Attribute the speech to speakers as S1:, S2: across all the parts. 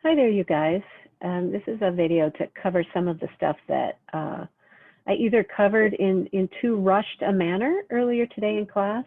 S1: Hi there, you guys. This is a video to cover some of the stuff that I either covered in too rushed a manner earlier today in class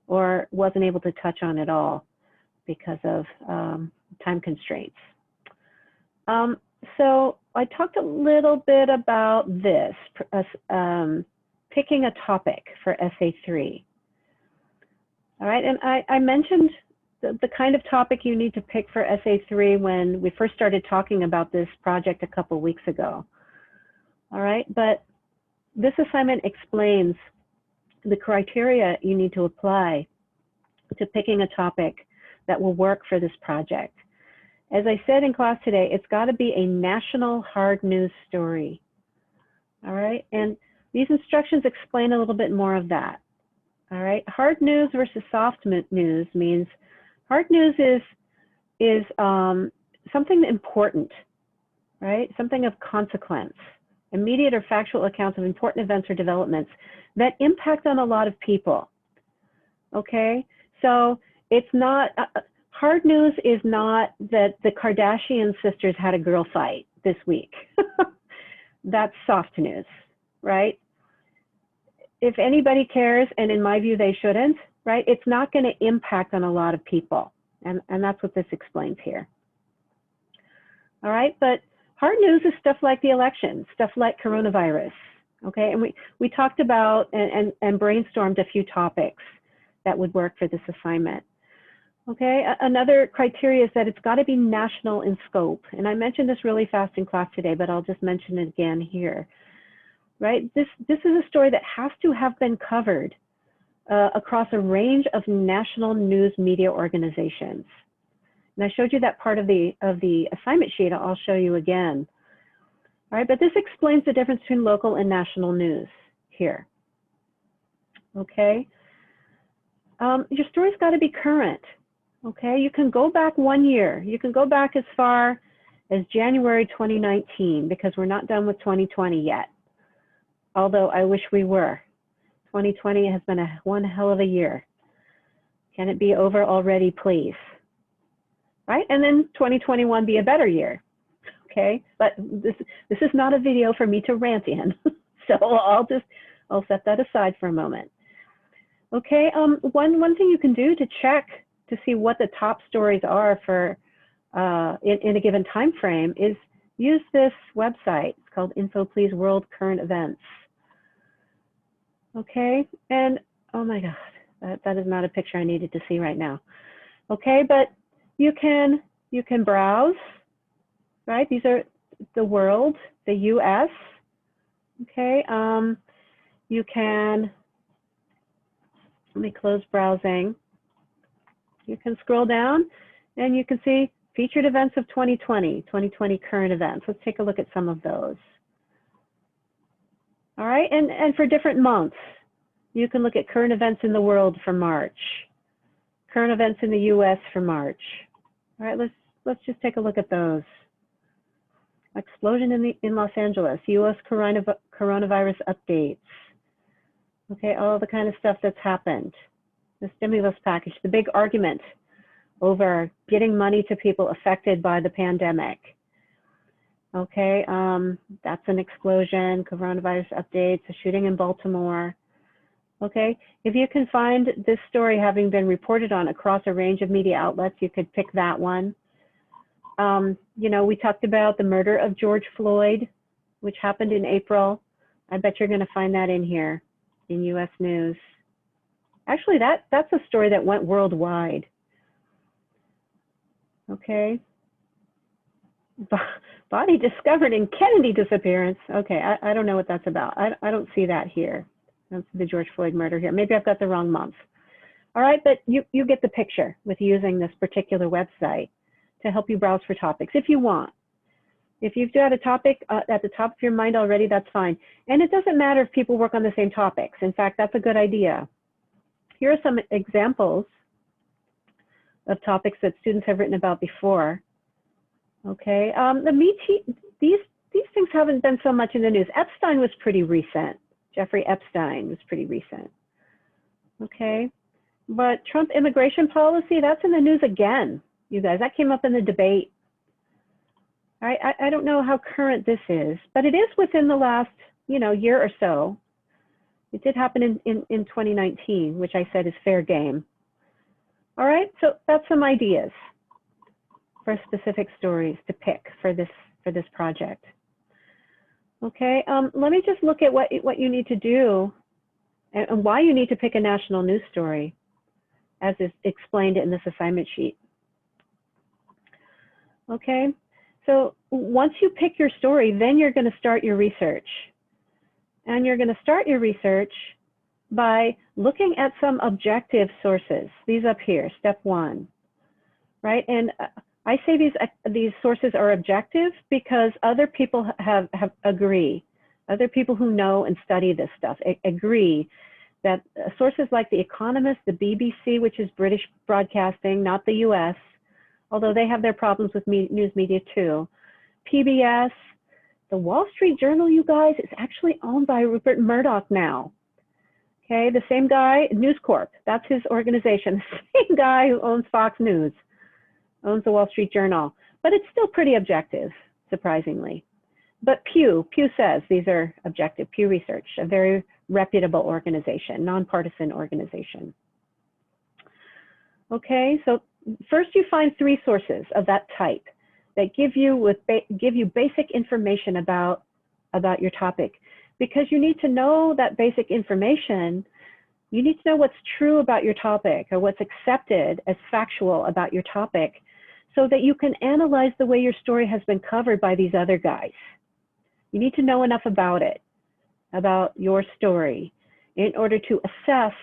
S1: or wasn't able to touch on at all because of time constraints. So I talked a little bit about this, picking a topic for Essay 3. All right, and I mentioned the kind of topic you need to pick for Essay 3 when we first started talking about this project a couple weeks ago. All right, but this assignment explains the criteria you need to apply to picking a topic that will work for this project. As I said in class today, it's got to be a national hard news story. All right, and these instructions explain a little bit more of that. All right, hard news versus soft news means hard news is something important, right? Something of consequence, immediate or factual accounts of important events or developments that impact on a lot of people. Okay, so it's not, hard news is not that the Kardashian sisters had a girl fight this week. That's soft news, right? If anybody cares, and in my view they shouldn't, right, it's not going to impact on a lot of people. And that's what this explains here. All right, but hard news is stuff like the election, stuff like coronavirus. Okay, and we talked about and brainstormed a few topics that would work for this assignment. Okay, another criteria is that it's got to be national in scope. And I mentioned this really fast in class today, but I'll just mention it again here. Right, this is a story that has to have been covered across a range of national news media organizations. And I showed you that part of the assignment sheet. I'll show you again. All right, but this explains the difference between local and national news here. Okay, your story's got to be current. Okay, you can go back 1 year. You can go back as far as January 2019 because we're not done with 2020 yet. Although I wish we were. 2020 has been one hell of a year. Can it be over already, please? Right, and then 2021 be a better year. Okay, but this is not a video for me to rant in. So I'll set that aside for a moment. Okay, one thing you can do to check to see what the top stories are for in a given time frame is use this website. It's called Info Please World Current Events. Okay, and oh my God, that is not a picture I needed to see right now. Okay, but you can browse, right? These are the world, the US. Okay, you can, let me close browsing. You can scroll down and you can see featured events of 2020 current events. Let's take a look at some of those. All right, and for different months, you can look at current events in the world for March, current events in the US for March. All right, let's just take a look at those. Explosion in Los Angeles, US coronavirus updates. Okay, all the kind of stuff that's happened. The stimulus package, the big argument over getting money to people affected by the pandemic. Okay, that's an explosion, coronavirus updates, a shooting in Baltimore. Okay, if you can find this story having been reported on across a range of media outlets, you could pick that one. You know, we talked about the murder of George Floyd, which happened in April. I bet you're going to find that in here in US News. Actually, that's a story that went worldwide. Okay. Body discovered in Kennedy disappearance. Okay, I don't know what that's about. I don't see that here. That's the George Floyd murder here. Maybe I've got the wrong month. All right, but you get the picture with using this particular website to help you browse for topics if you want. If you've got a topic at the top of your mind already, that's fine. And it doesn't matter if people work on the same topics. In fact, that's a good idea. Here are some examples of topics that students have written about before. Okay, these things haven't been so much in the news. Epstein was pretty recent. Jeffrey Epstein was pretty recent. Okay, but Trump immigration policy, that's in the news again, you guys. That came up in the debate. All right, I don't know how current this is, but it is within the last, year or so. It did happen in 2019, which I said is fair game. All right, so that's some ideas for specific stories to pick for this project. Okay, let me just look at what you need to do and why you need to pick a national news story, as is explained in this assignment sheet. Okay, so once you pick your story, then you're going to start your research. And you're going to start your research by looking at some objective sources. These up here, step 1, right? And I say these sources are objective because other people have agree. Other people who know and study this stuff agree that sources like The Economist, the BBC, which is British broadcasting, not the US, although they have their problems with news media too, PBS, the Wall Street Journal, you guys, is actually owned by Rupert Murdoch now. Okay, the same guy, News Corp, that's his organization. The same guy who owns Fox News owns the Wall Street Journal, but it's still pretty objective, surprisingly. But Pew says these are objective, Pew Research, a very reputable organization, nonpartisan organization. Okay, so first you find 3 sources of that type that give you basic information about your topic, because you need to know that basic information. You need to know what's true about your topic or what's accepted as factual about your topic, so that you can analyze the way your story has been covered by these other guys. You need to know enough about it, about your story, in order to assess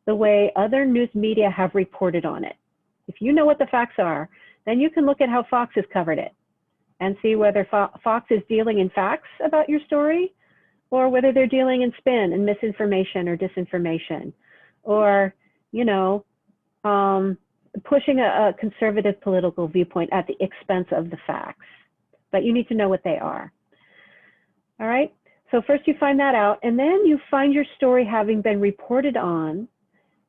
S1: the way other news media have reported on it. If you know what the facts are, then you can look at how Fox has covered it and see whether Fox is dealing in facts about your story, or whether they're dealing in spin and misinformation or disinformation, or, pushing a conservative political viewpoint at the expense of the facts. But you need to know what they are. All right, so first you find that out, and then you find your story having been reported on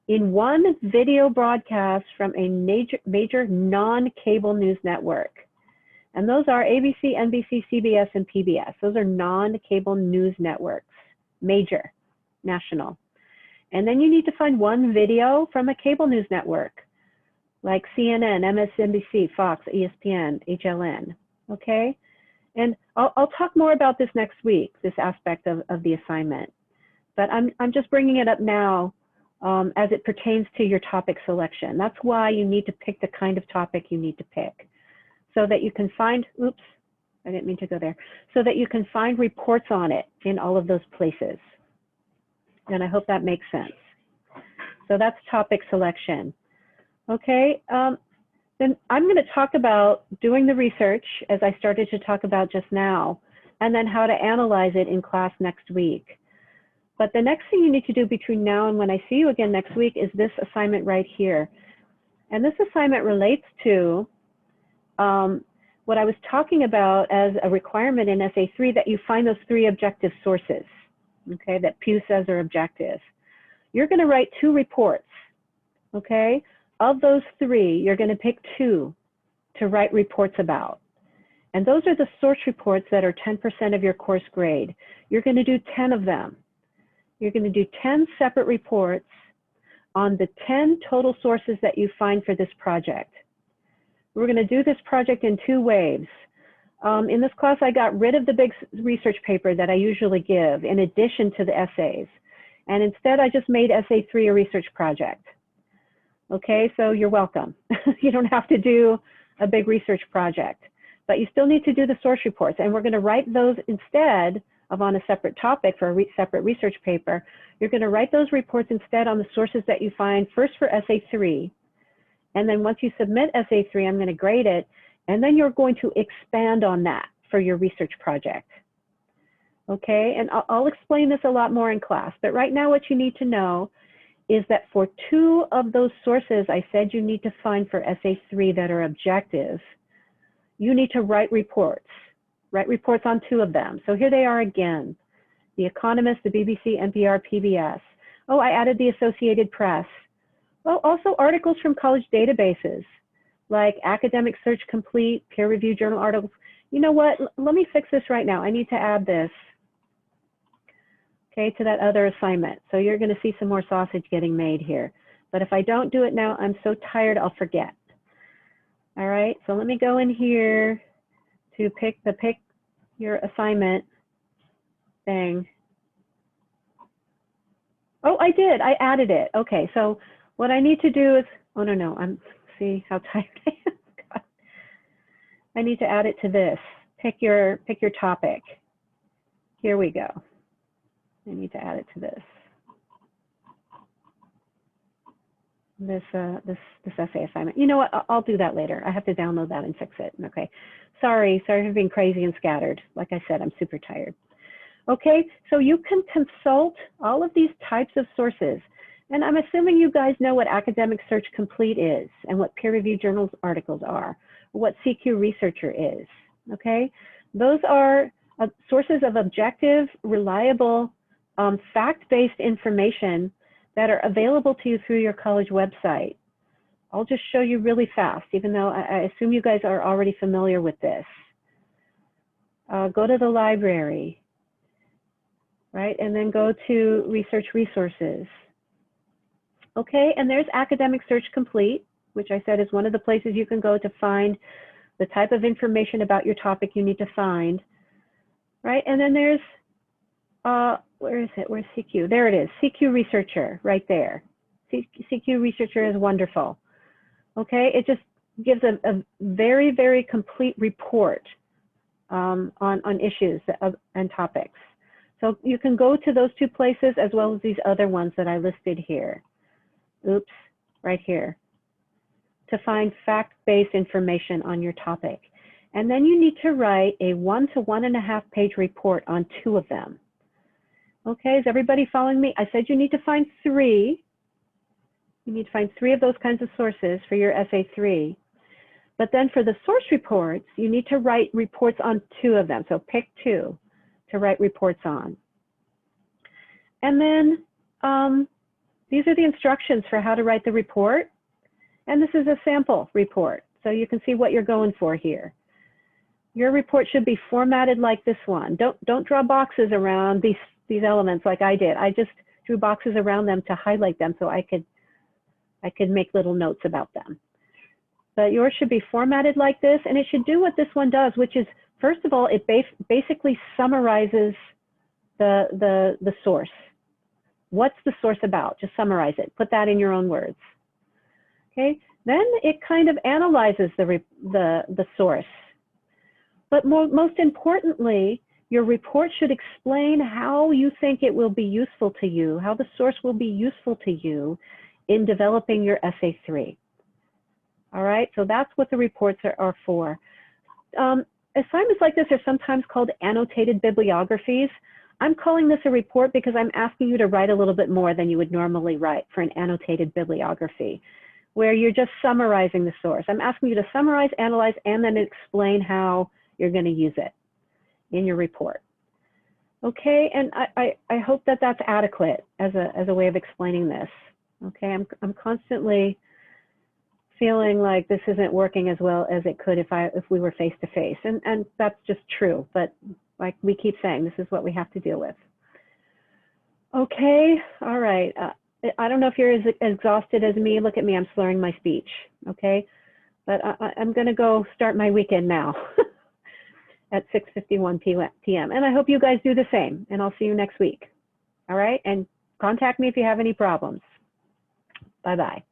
S1: in one video broadcast from a major non-cable news network. And those are ABC, NBC, CBS, and PBS. Those are non-cable news networks, major, national. And then you need to find one video from a cable news network, like CNN, MSNBC, Fox, ESPN, HLN, okay? And I'll talk more about this next week, this aspect of the assignment. But I'm just bringing it up now as it pertains to your topic selection. That's why you need to pick the kind of topic you need to pick, so that you can find, oops, I didn't mean to go there, so that you can find reports on it in all of those places. And I hope that makes sense. So that's topic selection. Okay, then I'm going to talk about doing the research, as I started to talk about just now, and then how to analyze it in class next week. But the next thing you need to do between now and when I see you again next week is this assignment right here. And this assignment relates to what I was talking about as a requirement in Essay 3, that you find those 3 objective sources, okay, that Pew says are objective. You're going to write 2 reports, okay? Of those 3, you're going to pick 2 to write reports about. And those are the source reports that are 10% of your course grade. You're going to do 10 of them. You're going to do 10 separate reports on the 10 total sources that you find for this project. We're going to do this project in 2 waves. In this class, I got rid of the big research paper that I usually give in addition to the essays. And instead, I just made Essay 3 a research project. Okay, so you're welcome. You don't have to do a big research project, but you still need to do the source reports. And we're going to write those instead of on a separate topic for a separate research paper. You're going to write those reports instead on the sources that you find first for Essay 3. And then once you submit Essay 3, I'm going to grade it. And then you're going to expand on that for your research project. Okay, and I'll explain this a lot more in class. But right now what you need to know is that for 2 of those sources I said you need to find for Essay 3 that are objective, you need to write reports. Write reports on 2 of them. So here they are again. The Economist, the BBC, NPR, PBS. Oh, I added the Associated Press. Well, also articles from college databases like Academic Search Complete, peer-reviewed journal articles. you know what, let me fix this right now. I need to add this, okay, to that other assignment. So you're going to see some more sausage getting made here. But if I don't do it now, I'm so tired I'll forget. All right, so let me go in here to pick your assignment thing. Oh, I did. I added it. Okay, so what I need to do is, oh no, see how tired I am. God. I need to add it to this. Pick your topic. Here we go. I need to add it to this. This essay assignment. You know what? I'll do that later. I have to download that and fix it. Okay. Sorry for being crazy and scattered. Like I said, I'm super tired. Okay, so you can consult all of these types of sources. And I'm assuming you guys know what Academic Search Complete is and what peer-reviewed journals articles are, or what CQ Researcher is, okay? Those are sources of objective, reliable, fact-based information that are available to you through your college website. I'll just show you really fast, even though I assume you guys are already familiar with this. Go to the library, right? And then go to Research Resources. Okay, and there's Academic Search Complete, which I said is one of the places you can go to find the type of information about your topic you need to find, right? And then there's, where is it? Where's CQ? There it is, CQ Researcher, right there. CQ Researcher is wonderful. Okay, it just gives a very, very complete report on issues and topics. So you can go to those two places as well as these other ones that I listed here. Oops, right here, to find fact-based information on your topic. And then you need to write a 1 to 1.5 page report on 2 of them. Okay, is everybody following me? I said you need to find 3. You need to find 3 of those kinds of sources for your essay 3. But then for the source reports, you need to write reports on 2 of them. So pick 2 to write reports on. And then these are the instructions for how to write the report. And this is a sample report, so you can see what you're going for here. Your report should be formatted like this one. Don't draw boxes around these elements like I did. I just drew boxes around them to highlight them so I could make little notes about them. But yours should be formatted like this, and it should do what this one does, which is, first of all, it basically summarizes the source. What's the source about? Just summarize it. Put that in your own words. Okay. Then it kind of analyzes the source. But most importantly, your report should explain how you think it will be useful to you, how the source will be useful to you in developing your essay 3. All right. So that's what the reports are for. Assignments like this are sometimes called annotated bibliographies. I'm calling this a report because I'm asking you to write a little bit more than you would normally write for an annotated bibliography, where you're just summarizing the source. I'm asking you to summarize, analyze, and then explain how you're going to use it in your report. Okay, and I hope that that's adequate as a way of explaining this. Okay, I'm constantly feeling like this isn't working as well as it could if we were face to face, and that's just true. But like we keep saying, this is what we have to deal with. Okay, all right. I don't know if you're as exhausted as me. Look at me, I'm slurring my speech, okay? But I'm gonna go start my weekend now at 6:51 p.m. And I hope you guys do the same, and I'll see you next week. All right, and contact me if you have any problems. Bye-bye.